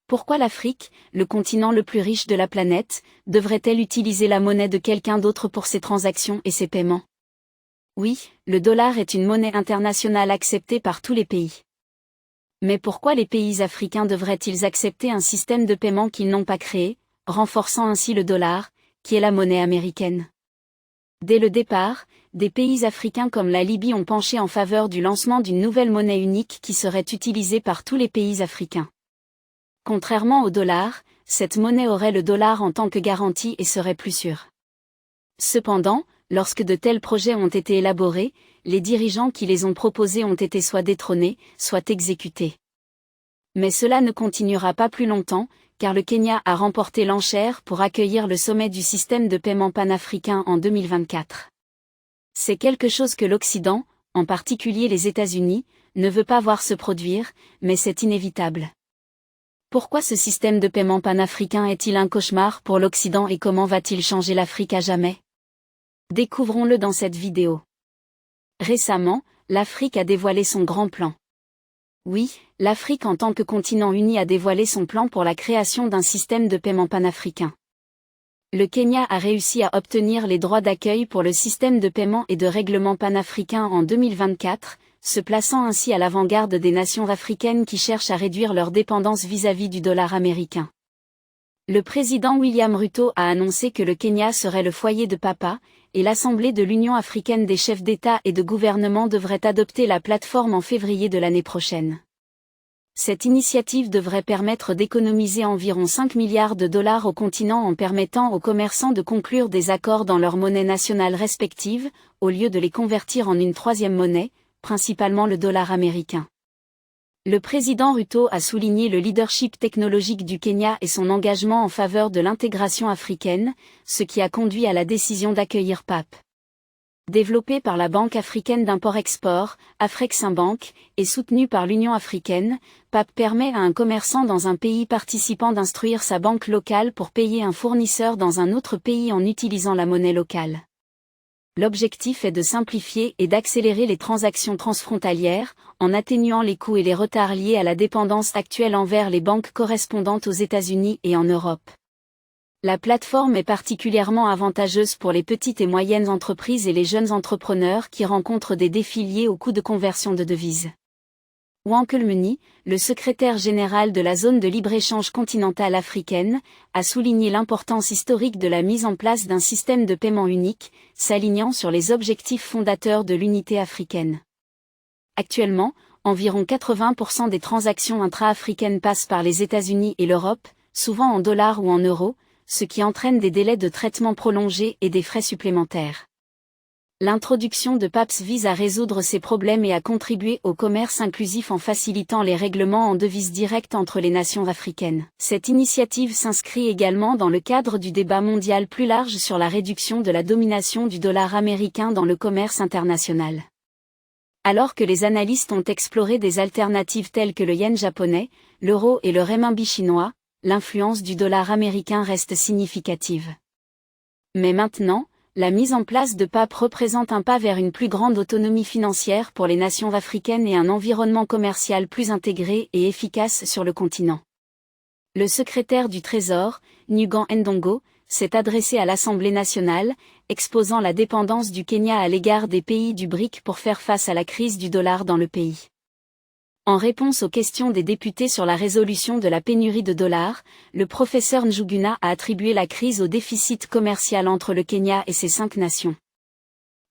Pourquoi l'Afrique, le continent le plus riche de la planète, devrait-elle utiliser la monnaie de quelqu'un d'autre pour ses transactions et ses paiements? Oui, le dollar est une monnaie internationale acceptée par tous les pays. Mais pourquoi les pays africains devraient-ils accepter un système de paiement qu'ils n'ont pas créé, renforçant ainsi le dollar, qui est la monnaie américaine? Dès le départ, des pays africains comme la Libye ont penché en faveur du lancement d'une nouvelle monnaie unique qui serait utilisée par tous les pays africains. Contrairement au dollar, cette monnaie aurait le dollar en tant que garantie et serait plus sûre. Cependant, lorsque de tels projets ont été élaborés, les dirigeants qui les ont proposés ont été soit détrônés, soit exécutés. Mais cela ne continuera pas plus longtemps, car le Kenya a remporté l'enchère pour accueillir le sommet du système de paiement panafricain en 2024. C'est quelque chose que l'Occident, en particulier les États-Unis, ne veut pas voir se produire, mais c'est inévitable. Pourquoi ce système de paiement panafricain est-il un cauchemar pour l'Occident et comment va-t-il changer l'Afrique à jamais? Découvrons-le dans cette vidéo. Récemment, l'Afrique a dévoilé son grand plan. Oui, l'Afrique en tant que continent uni a dévoilé son plan pour la création d'un système de paiement panafricain. Le Kenya a réussi à obtenir les droits d'accueil pour le système de paiement et de règlement panafricain en 2024, se plaçant ainsi à l'avant-garde des nations africaines qui cherchent à réduire leur dépendance vis-à-vis du dollar américain. Le président William Ruto a annoncé que le Kenya serait le foyer de Papa, et l'Assemblée de l'Union africaine des chefs d'État et de gouvernement devrait adopter la plateforme en février de l'année prochaine. Cette initiative devrait permettre d'économiser environ 5 milliards de dollars au continent en permettant aux commerçants de conclure des accords dans leur monnaie nationale respective, au lieu de les convertir en une troisième monnaie, principalement le dollar américain. Le président Ruto a souligné le leadership technologique du Kenya et son engagement en faveur de l'intégration africaine, ce qui a conduit à la décision d'accueillir PAP. Développé par la Banque africaine d'import-export, Afreximbank, et soutenu par l'Union africaine, PAP permet à un commerçant dans un pays participant d'instruire sa banque locale pour payer un fournisseur dans un autre pays en utilisant la monnaie locale. L'objectif est de simplifier et d'accélérer les transactions transfrontalières, en atténuant les coûts et les retards liés à la dépendance actuelle envers les banques correspondantes aux États-Unis et en Europe. La plateforme est particulièrement avantageuse pour les petites et moyennes entreprises et les jeunes entrepreneurs qui rencontrent des défis liés au coût de conversion de devises. Wankelmuni, le secrétaire général de la zone de libre-échange continentale africaine, a souligné l'importance historique de la mise en place d'un système de paiement unique, s'alignant sur les objectifs fondateurs de l'unité africaine. Actuellement, environ 80% des transactions intra-africaines passent par les États-Unis et l'Europe, souvent en dollars ou en euros, ce qui entraîne des délais de traitement prolongés et des frais supplémentaires. L'introduction de PAPS vise à résoudre ces problèmes et à contribuer au commerce inclusif en facilitant les règlements en devises directes entre les nations africaines. Cette initiative s'inscrit également dans le cadre du débat mondial plus large sur la réduction de la domination du dollar américain dans le commerce international. Alors que les analystes ont exploré des alternatives telles que le yen japonais, l'euro et le renminbi chinois, l'influence du dollar américain reste significative. Mais maintenant, la mise en place de PAP représente un pas vers une plus grande autonomie financière pour les nations africaines et un environnement commercial plus intégré et efficace sur le continent. Le secrétaire du Trésor, Nguyen Ndongo, s'est adressé à l'Assemblée nationale, exposant la dépendance du Kenya à l'égard des pays du BRIC pour faire face à la crise du dollar dans le pays. En réponse aux questions des députés sur la résolution de la pénurie de dollars, le professeur Njuguna a attribué la crise au déficit commercial entre le Kenya et ces 5 nations.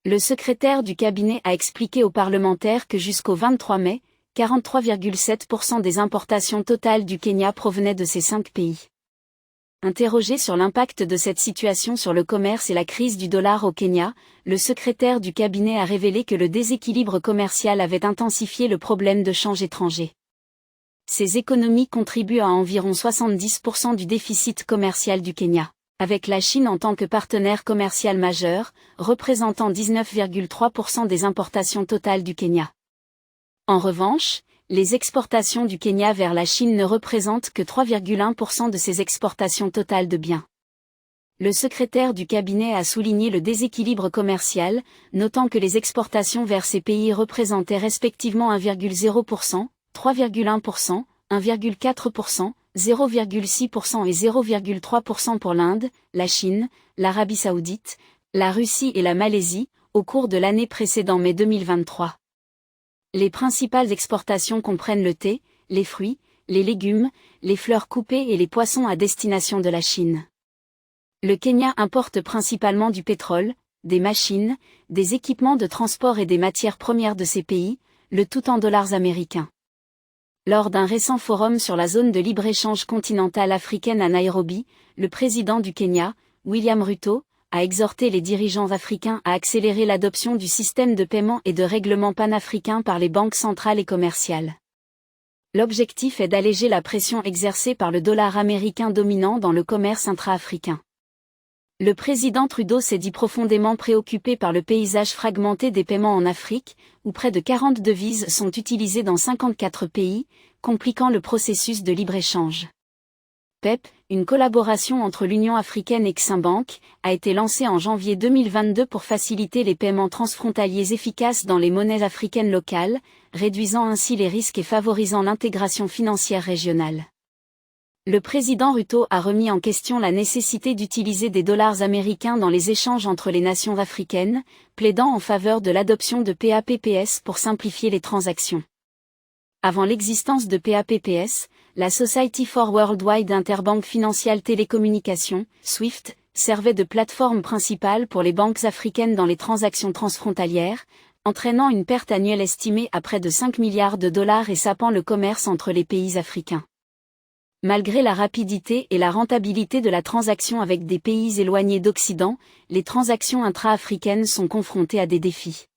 Le secrétaire du cabinet a expliqué aux parlementaires que jusqu'au 23 mai, 43,7% des importations totales du Kenya provenaient de ces 5 pays. Interrogé sur l'impact de cette situation sur le commerce et la crise du dollar au Kenya, le secrétaire du cabinet a révélé que le déséquilibre commercial avait intensifié le problème de change étranger. Ces économies contribuent à environ 70% du déficit commercial du Kenya, avec la Chine en tant que partenaire commercial majeur, représentant 19,3% des importations totales du Kenya. En revanche, les exportations du Kenya vers la Chine ne représentent que 3,1% de ses exportations totales de biens. Le secrétaire du cabinet a souligné le déséquilibre commercial, notant que les exportations vers ces pays représentaient respectivement 1,0%, 3,1%, 1,4%, 0,6% et 0,3% pour l'Inde, la Chine, l'Arabie Saoudite, la Russie et la Malaisie, au cours de l'année précédant mai 2023. Les principales exportations comprennent le thé, les fruits, les légumes, les fleurs coupées et les poissons à destination de la Chine. Le Kenya importe principalement du pétrole, des machines, des équipements de transport et des matières premières de ces pays, le tout en dollars américains. Lors d'un récent forum sur la zone de libre-échange continentale africaine à Nairobi, le président du Kenya, William Ruto, a exhorté les dirigeants africains à accélérer l'adoption du système de paiement et de règlement panafricain par les banques centrales et commerciales. L'objectif est d'alléger la pression exercée par le dollar américain dominant dans le commerce intra-africain. Le président Trudeau s'est dit profondément préoccupé par le paysage fragmenté des paiements en Afrique, où près de 40 devises sont utilisées dans 54 pays, compliquant le processus de libre-échange. PEP, une collaboration entre l'Union africaine et Eximbank, a été lancée en janvier 2022 pour faciliter les paiements transfrontaliers efficaces dans les monnaies africaines locales, réduisant ainsi les risques et favorisant l'intégration financière régionale. Le président Ruto a remis en question la nécessité d'utiliser des dollars américains dans les échanges entre les nations africaines, plaidant en faveur de l'adoption de PAPPS pour simplifier les transactions. Avant l'existence de PAPPS, la Society for Worldwide Interbank Financial Telecommunication, SWIFT, servait de plateforme principale pour les banques africaines dans les transactions transfrontalières, entraînant une perte annuelle estimée à près de 5 milliards de dollars et sapant le commerce entre les pays africains. Malgré la rapidité et la rentabilité de la transaction avec des pays éloignés d'Occident, les transactions intra-africaines sont confrontées à des défis.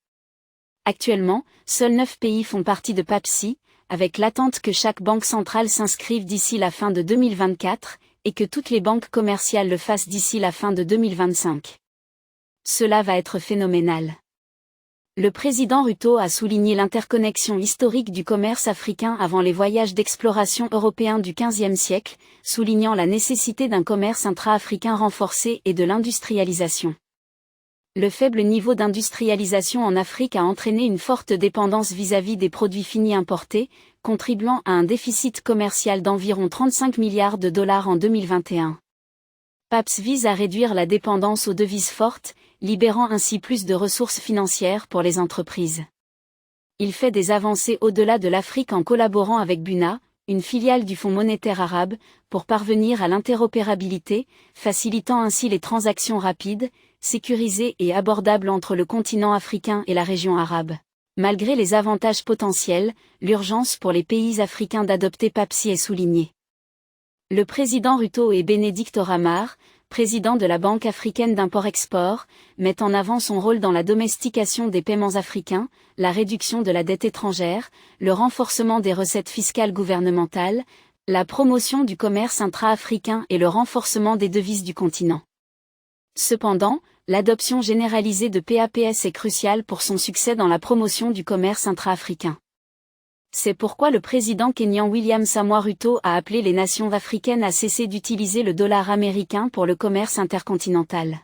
Actuellement, seuls 9 pays font partie de PAPSI, avec l'attente que chaque banque centrale s'inscrive d'ici la fin de 2024, et que toutes les banques commerciales le fassent d'ici la fin de 2025. Cela va être phénoménal. Le président Ruto a souligné l'interconnexion historique du commerce africain avant les voyages d'exploration européens du XVe siècle, soulignant la nécessité d'un commerce intra-africain renforcé et de l'industrialisation. Le faible niveau d'industrialisation en Afrique a entraîné une forte dépendance vis-à-vis des produits finis importés, contribuant à un déficit commercial d'environ 35 milliards de dollars en 2021. PAPS vise à réduire la dépendance aux devises fortes, libérant ainsi plus de ressources financières pour les entreprises. Il fait des avancées au-delà de l'Afrique en collaborant avec Buna, une filiale du Fonds monétaire arabe, pour parvenir à l'interopérabilité, facilitant ainsi les transactions rapides, sécurisées et abordables entre le continent africain et la région arabe. Malgré les avantages potentiels, l'urgence pour les pays africains d'adopter PAPSI est soulignée. Le président Ruto et Bénédicte Oramar, président de la Banque africaine d'import-export, met en avant son rôle dans la domestication des paiements africains, la réduction de la dette étrangère, le renforcement des recettes fiscales gouvernementales, la promotion du commerce intra-africain et le renforcement des devises du continent. Cependant, l'adoption généralisée de PAPS est cruciale pour son succès dans la promotion du commerce intra-africain. C'est pourquoi le président kényan William Samoei Ruto a appelé les nations africaines à cesser d'utiliser le dollar américain pour le commerce intercontinental.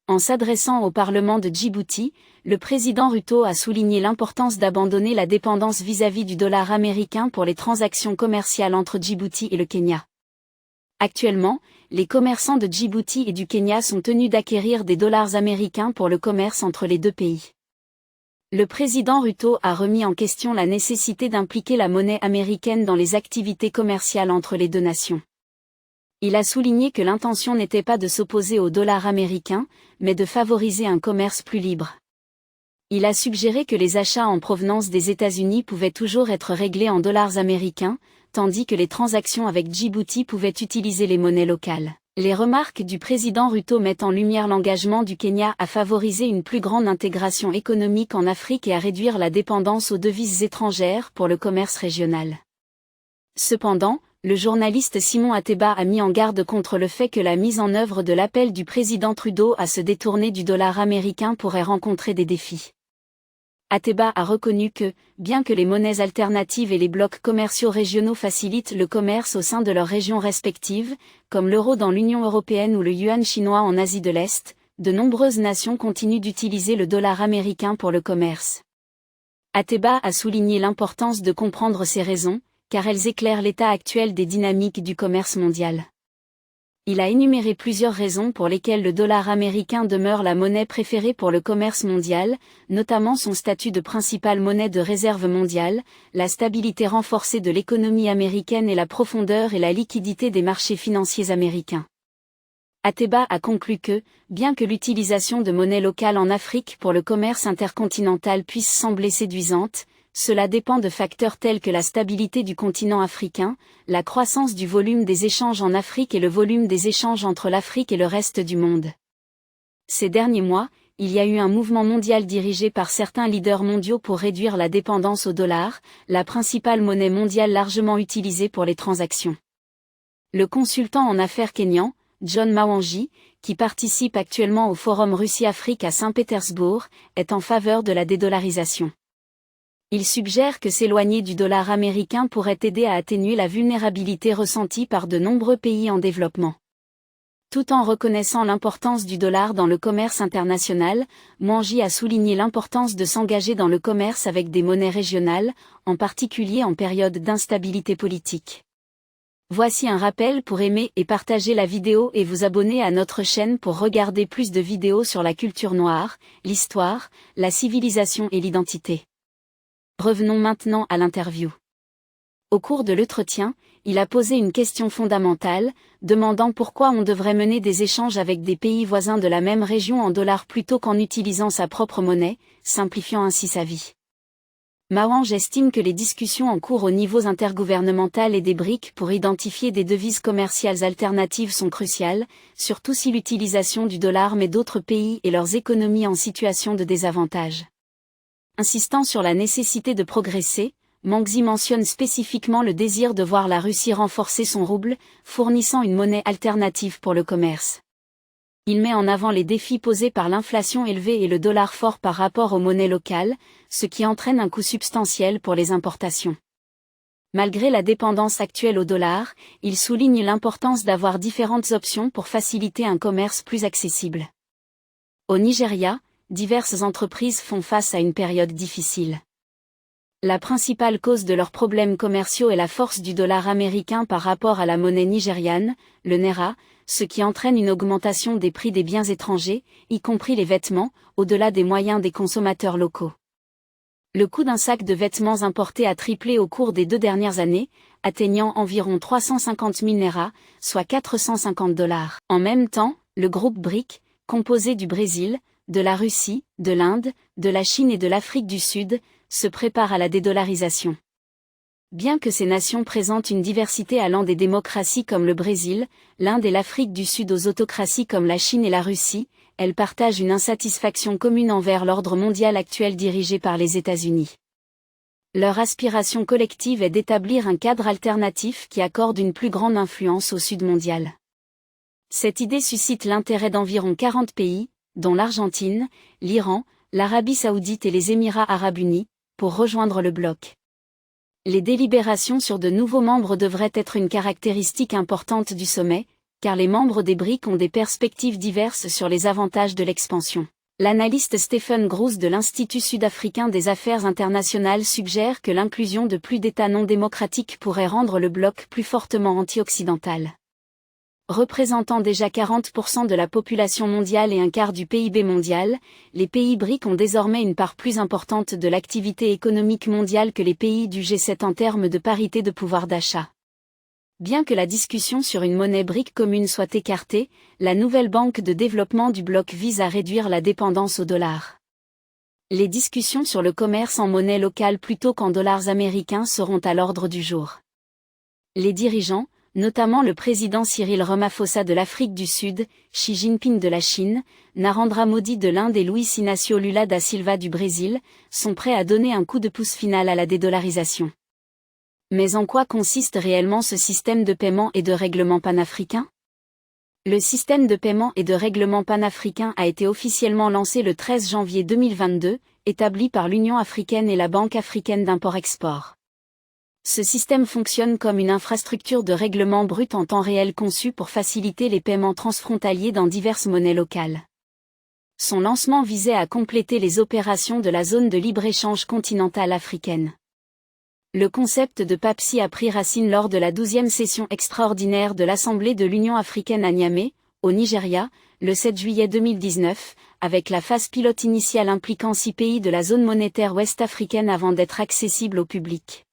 En s'adressant au Parlement de Djibouti, le président Ruto a souligné l'importance d'abandonner la dépendance vis-à-vis du dollar américain pour les transactions commerciales entre Djibouti et le Kenya. Actuellement, les commerçants de Djibouti et du Kenya sont tenus d'acquérir des dollars américains pour le commerce entre les deux pays. Le président Ruto a remis en question la nécessité d'impliquer la monnaie américaine dans les activités commerciales entre les deux nations. Il a souligné que l'intention n'était pas de s'opposer au dollar américain, mais de favoriser un commerce plus libre. Il a suggéré que les achats en provenance des États-Unis pouvaient toujours être réglés en dollars américains, tandis que les transactions avec Djibouti pouvaient utiliser les monnaies locales. Les remarques du président Ruto mettent en lumière l'engagement du Kenya à favoriser une plus grande intégration économique en Afrique et à réduire la dépendance aux devises étrangères pour le commerce régional. Cependant, le journaliste Simon Ateba a mis en garde contre le fait que la mise en œuvre de l'appel du président Trudeau à se détourner du dollar américain pourrait rencontrer des défis. Ateba a reconnu que, bien que les monnaies alternatives et les blocs commerciaux régionaux facilitent le commerce au sein de leurs régions respectives, comme l'euro dans l'Union européenne ou le yuan chinois en Asie de l'Est, de nombreuses nations continuent d'utiliser le dollar américain pour le commerce. Ateba a souligné l'importance de comprendre ces raisons, car elles éclairent l'état actuel des dynamiques du commerce mondial. Il a énuméré plusieurs raisons pour lesquelles le dollar américain demeure la monnaie préférée pour le commerce mondial, notamment son statut de principale monnaie de réserve mondiale, la stabilité renforcée de l'économie américaine et la profondeur et la liquidité des marchés financiers américains. Ateba a conclu que, bien que l'utilisation de monnaie locale en Afrique pour le commerce intercontinental puisse sembler séduisante, cela dépend de facteurs tels que la stabilité du continent africain, la croissance du volume des échanges en Afrique et le volume des échanges entre l'Afrique et le reste du monde. Ces derniers mois, il y a eu un mouvement mondial dirigé par certains leaders mondiaux pour réduire la dépendance au dollar, la principale monnaie mondiale largement utilisée pour les transactions. Le consultant en affaires kényan, John Mawanji, qui participe actuellement au Forum Russie-Afrique à Saint-Pétersbourg, est en faveur de la dédollarisation. Il suggère que s'éloigner du dollar américain pourrait aider à atténuer la vulnérabilité ressentie par de nombreux pays en développement. Tout en reconnaissant l'importance du dollar dans le commerce international, Mawanji a souligné l'importance de s'engager dans le commerce avec des monnaies régionales, en particulier en période d'instabilité politique. Voici un rappel pour aimer et partager la vidéo et vous abonner à notre chaîne pour regarder plus de vidéos sur la culture noire, l'histoire, la civilisation et l'identité. Revenons maintenant à l'interview. Au cours de l'entretien, il a posé une question fondamentale, demandant pourquoi on devrait mener des échanges avec des pays voisins de la même région en dollars plutôt qu'en utilisant sa propre monnaie, simplifiant ainsi sa vie. Mawanji estime que les discussions en cours au niveau intergouvernemental et des BRIC pour identifier des devises commerciales alternatives sont cruciales, surtout si l'utilisation du dollar met d'autres pays et leurs économies en situation de désavantage. Insistant sur la nécessité de progresser, Mawanji mentionne spécifiquement le désir de voir la Russie renforcer son rouble, fournissant une monnaie alternative pour le commerce. Il met en avant les défis posés par l'inflation élevée et le dollar fort par rapport aux monnaies locales, ce qui entraîne un coût substantiel pour les importations. Malgré la dépendance actuelle au dollar, il souligne l'importance d'avoir différentes options pour faciliter un commerce plus accessible. Au Nigeria, diverses entreprises font face à une période difficile. La principale cause de leurs problèmes commerciaux est la force du dollar américain par rapport à la monnaie nigériane, le naira, ce qui entraîne une augmentation des prix des biens étrangers, y compris les vêtements, au-delà des moyens des consommateurs locaux. Le coût d'un sac de vêtements importés a triplé au cours des 2 dernières années, atteignant environ 350 000 naira, soit $450. En même temps, le groupe BRIC, composé du Brésil, de la Russie, de l'Inde, de la Chine et de l'Afrique du Sud, se prépare à la dédollarisation. Bien que ces nations présentent une diversité allant des démocraties comme le Brésil, l'Inde et l'Afrique du Sud aux autocraties comme la Chine et la Russie, elles partagent une insatisfaction commune envers l'ordre mondial actuel dirigé par les États-Unis. Leur aspiration collective est d'établir un cadre alternatif qui accorde une plus grande influence au Sud mondial. Cette idée suscite l'intérêt d'environ 40 pays, dont l'Argentine, l'Iran, l'Arabie saoudite et les Émirats arabes unis, pour rejoindre le bloc. Les délibérations sur de nouveaux membres devraient être une caractéristique importante du sommet, car les membres des BRIC ont des perspectives diverses sur les avantages de l'expansion. L'analyste Stephen Gruss de l'Institut sud-africain des affaires internationales suggère que l'inclusion de plus d'États non démocratiques pourrait rendre le bloc plus fortement anti-occidental. Représentant déjà 40% de la population mondiale et un quart du PIB mondial, les pays BRIC ont désormais une part plus importante de l'activité économique mondiale que les pays du G7 en termes de parité de pouvoir d'achat. Bien que la discussion sur une monnaie BRIC commune soit écartée, la nouvelle banque de développement du bloc vise à réduire la dépendance au dollar. Les discussions sur le commerce en monnaie locale plutôt qu'en dollars américains seront à l'ordre du jour. Les dirigeants, notamment le président Cyril Ramaphosa de l'Afrique du Sud, Xi Jinping de la Chine, Narendra Modi de l'Inde et Luiz Inácio Lula da Silva du Brésil, sont prêts à donner un coup de pouce final à la dédollarisation. Mais en quoi consiste réellement ce système de paiement et de règlement panafricain ? Le système de paiement et de règlement panafricain a été officiellement lancé le 13 janvier 2022, établi par l'Union africaine et la Banque africaine d'import-export. Ce système fonctionne comme une infrastructure de règlement brut en temps réel conçue pour faciliter les paiements transfrontaliers dans diverses monnaies locales. Son lancement visait à compléter les opérations de la zone de libre-échange continentale africaine. Le concept de PAPSI a pris racine lors de la 12e session extraordinaire de l'Assemblée de l'Union africaine à Niamey, au Nigeria, le 7 juillet 2019, avec la phase pilote initiale impliquant 6 pays de la zone monétaire ouest-africaine avant d'être accessible au public.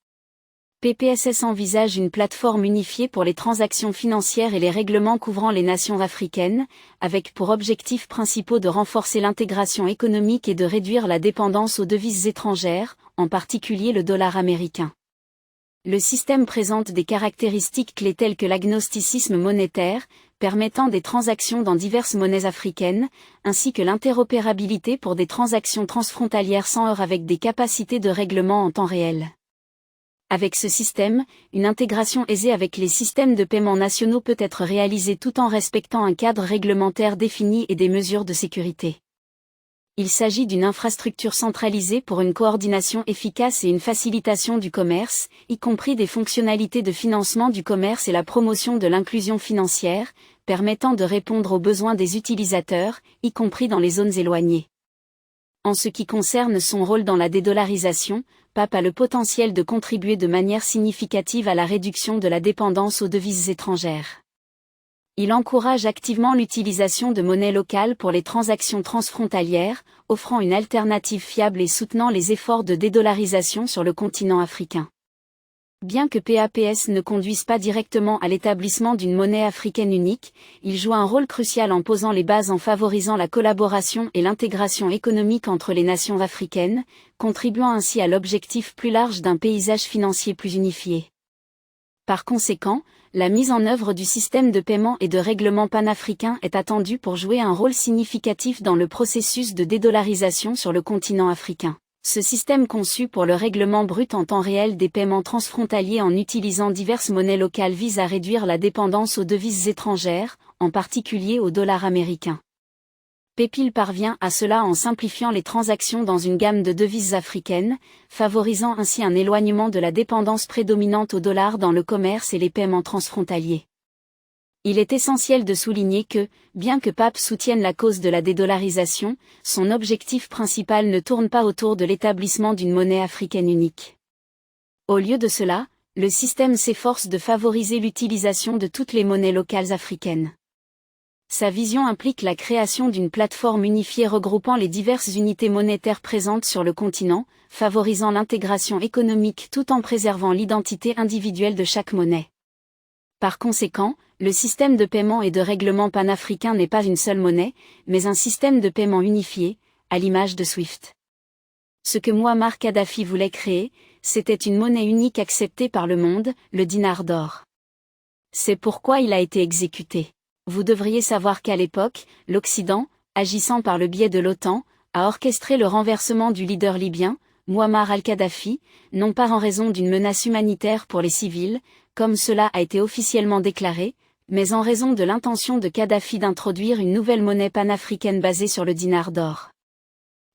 PPSS envisage une plateforme unifiée pour les transactions financières et les règlements couvrant les nations africaines, avec pour objectifs principaux de renforcer l'intégration économique et de réduire la dépendance aux devises étrangères, en particulier le dollar américain. Le système présente des caractéristiques clés telles que l'agnosticisme monétaire, permettant des transactions dans diverses monnaies africaines, ainsi que l'interopérabilité pour des transactions transfrontalières sans heurts avec des capacités de règlement en temps réel. Avec ce système, une intégration aisée avec les systèmes de paiement nationaux peut être réalisée tout en respectant un cadre réglementaire défini et des mesures de sécurité. Il s'agit d'une infrastructure centralisée pour une coordination efficace et une facilitation du commerce, y compris des fonctionnalités de financement du commerce et la promotion de l'inclusion financière, permettant de répondre aux besoins des utilisateurs, y compris dans les zones éloignées. En ce qui concerne son rôle dans la dédollarisation, PAP a le potentiel de contribuer de manière significative à la réduction de la dépendance aux devises étrangères. Il encourage activement l'utilisation de monnaies locales pour les transactions transfrontalières, offrant une alternative fiable et soutenant les efforts de dédollarisation sur le continent africain. Bien que PAPS ne conduise pas directement à l'établissement d'une monnaie africaine unique, il joue un rôle crucial en posant les bases en favorisant la collaboration et l'intégration économique entre les nations africaines, contribuant ainsi à l'objectif plus large d'un paysage financier plus unifié. Par conséquent, la mise en œuvre du système de paiement et de règlement panafricain est attendue pour jouer un rôle significatif dans le processus de dédollarisation sur le continent africain. Ce système conçu pour le règlement brut en temps réel des paiements transfrontaliers en utilisant diverses monnaies locales vise à réduire la dépendance aux devises étrangères, en particulier au dollar américain. PEPIL parvient à cela en simplifiant les transactions dans une gamme de devises africaines, favorisant ainsi un éloignement de la dépendance prédominante au dollar dans le commerce et les paiements transfrontaliers. Il est essentiel de souligner que, bien que PAP soutienne la cause de la dédollarisation, son objectif principal ne tourne pas autour de l'établissement d'une monnaie africaine unique. Au lieu de cela, le système s'efforce de favoriser l'utilisation de toutes les monnaies locales africaines. Sa vision implique la création d'une plateforme unifiée regroupant les diverses unités monétaires présentes sur le continent, favorisant l'intégration économique tout en préservant l'identité individuelle de chaque monnaie. Par conséquent, le système de paiement et de règlement panafricain n'est pas une seule monnaie, mais un système de paiement unifié, à l'image de SWIFT. Ce que Mouammar Kadhafi voulait créer, c'était une monnaie unique acceptée par le monde, le dinar d'or. C'est pourquoi il a été exécuté. Vous devriez savoir qu'à l'époque, l'Occident, agissant par le biais de l'OTAN, a orchestré le renversement du leader libyen, Mouammar al-Kadhafi, non pas en raison d'une menace humanitaire pour les civils, comme cela a été officiellement déclaré, mais en raison de l'intention de Kadhafi d'introduire une nouvelle monnaie panafricaine basée sur le dinar d'or.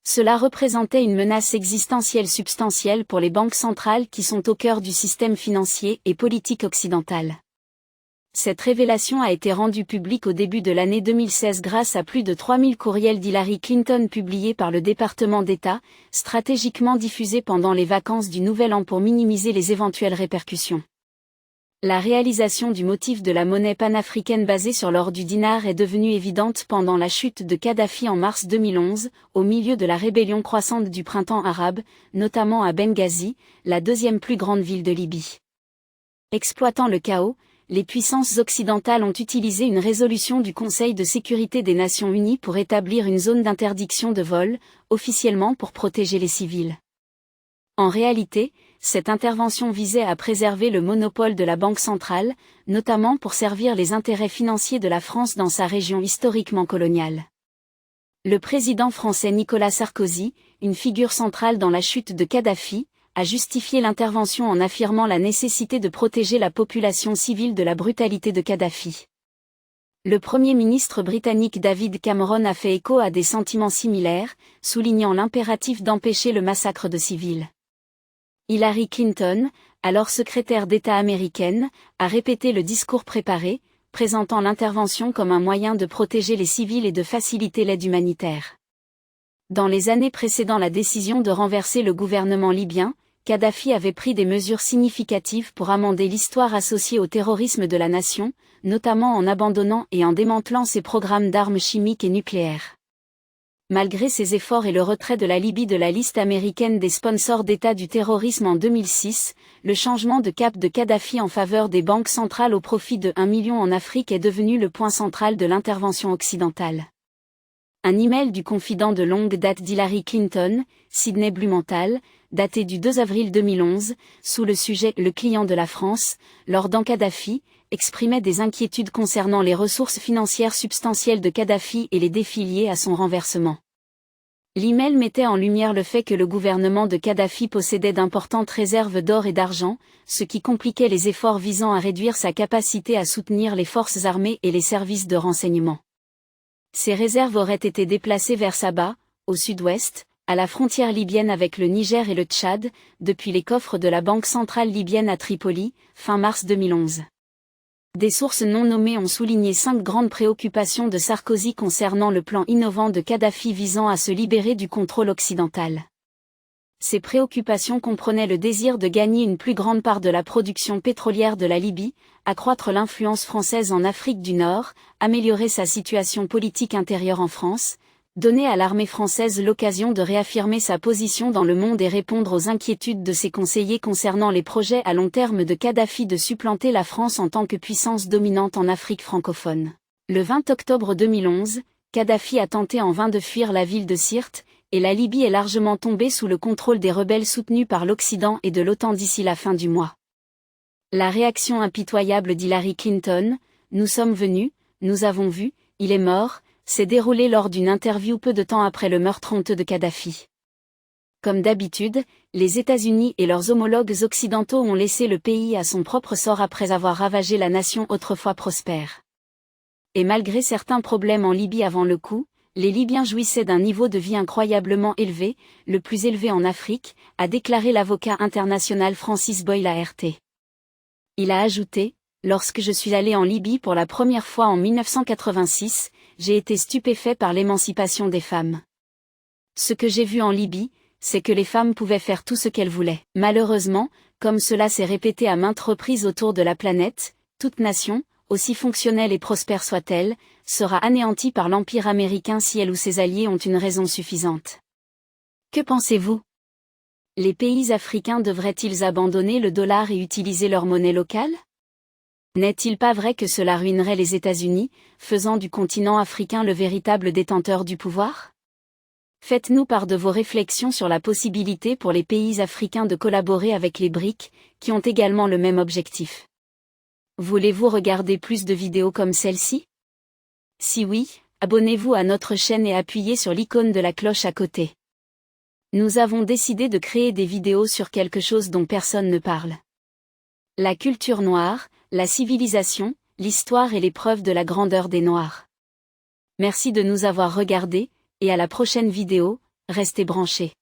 Cela représentait une menace existentielle substantielle pour les banques centrales qui sont au cœur du système financier et politique occidental. Cette révélation a été rendue publique au début de l'année 2016 grâce à plus de 3000 courriels d'Hillary Clinton publiés par le département d'État, stratégiquement diffusés pendant les vacances du Nouvel An pour minimiser les éventuelles répercussions. La réalisation du motif de la monnaie panafricaine basée sur l'or du dinar est devenue évidente pendant la chute de Kadhafi en mars 2011, au milieu de la rébellion croissante du printemps arabe, notamment à Benghazi, la deuxième plus grande ville de Libye. Exploitant le chaos, les puissances occidentales ont utilisé une résolution du Conseil de sécurité des Nations Unies pour établir une zone d'interdiction de vol, officiellement pour protéger les civils. En réalité, cette intervention visait à préserver le monopole de la Banque centrale, notamment pour servir les intérêts financiers de la France dans sa région historiquement coloniale. Le président français Nicolas Sarkozy, une figure centrale dans la chute de Kadhafi, a justifié l'intervention en affirmant la nécessité de protéger la population civile de la brutalité de Kadhafi. Le Premier ministre britannique David Cameron a fait écho à des sentiments similaires, soulignant l'impératif d'empêcher le massacre de civils. Hillary Clinton, alors secrétaire d'État américaine, a répété le discours préparé, présentant l'intervention comme un moyen de protéger les civils et de faciliter l'aide humanitaire. Dans les années précédant la décision de renverser le gouvernement libyen, Kadhafi avait pris des mesures significatives pour amender l'histoire associée au terrorisme de la nation, notamment en abandonnant et en démantelant ses programmes d'armes chimiques et nucléaires. Malgré ses efforts et le retrait de la Libye de la liste américaine des sponsors d'État du terrorisme en 2006, le changement de cap de Kadhafi en faveur des banques centrales au profit de 1 million en Afrique est devenu le point central de l'intervention occidentale. Un email du confident de longue date d'Hillary Clinton, Sidney Blumenthal, daté du 2 avril 2011, sous le sujet « Le client de la France », Lord Kadhafi, exprimait des inquiétudes concernant les ressources financières substantielles de Kadhafi et les défis liés à son renversement. L'email mettait en lumière le fait que le gouvernement de Kadhafi possédait d'importantes réserves d'or et d'argent, ce qui compliquait les efforts visant à réduire sa capacité à soutenir les forces armées et les services de renseignement. Ces réserves auraient été déplacées vers Sabha, au sud-ouest, à la frontière libyenne avec le Niger et le Tchad, depuis les coffres de la Banque centrale libyenne à Tripoli, fin mars 2011. Des sources non nommées ont souligné 5 grandes préoccupations de Sarkozy concernant le plan innovant de Kadhafi visant à se libérer du contrôle occidental. Ces préoccupations comprenaient le désir de gagner une plus grande part de la production pétrolière de la Libye, accroître l'influence française en Afrique du Nord, améliorer sa situation politique intérieure en France, donner à l'armée française l'occasion de réaffirmer sa position dans le monde et répondre aux inquiétudes de ses conseillers concernant les projets à long terme de Kadhafi de supplanter la France en tant que puissance dominante en Afrique francophone. Le 20 octobre 2011, Kadhafi a tenté en vain de fuir la ville de Sirte, et la Libye est largement tombée sous le contrôle des rebelles soutenus par l'Occident et de l'OTAN d'ici la fin du mois. La réaction impitoyable d'Hillary Clinton, « Nous sommes venus, nous avons vu, il est mort », s'est déroulée lors d'une interview peu de temps après le meurtre honteux de Kadhafi. Comme d'habitude, les États-Unis et leurs homologues occidentaux ont laissé le pays à son propre sort après avoir ravagé la nation autrefois prospère. Et malgré certains problèmes en Libye avant le coup, les Libyens jouissaient d'un niveau de vie incroyablement élevé, le plus élevé en Afrique, a déclaré l'avocat international Francis Boyle à RT. Il a ajouté, « Lorsque je suis allé en Libye pour la première fois en 1986, j'ai été stupéfait par l'émancipation des femmes. Ce que j'ai vu en Libye, c'est que les femmes pouvaient faire tout ce qu'elles voulaient. Malheureusement, comme cela s'est répété à maintes reprises autour de la planète, toute nation, aussi fonctionnelle et prospère soit-elle, sera anéantie par l'Empire américain si elle ou ses alliés ont une raison suffisante. Que pensez-vous? Les pays africains devraient-ils abandonner le dollar et utiliser leur monnaie locale? N'est-il pas vrai que cela ruinerait les États-Unis, faisant du continent africain le véritable détenteur du pouvoir? Faites-nous part de vos réflexions sur la possibilité pour les pays africains de collaborer avec les BRICS, qui ont également le même objectif. Voulez-vous regarder plus de vidéos comme celle-ci? Si oui, abonnez-vous à notre chaîne et appuyez sur l'icône de la cloche à côté. Nous avons décidé de créer des vidéos sur quelque chose dont personne ne parle. La culture noire, la civilisation, l'histoire et les preuves de la grandeur des Noirs. Merci de nous avoir regardés, et à la prochaine vidéo, restez branchés.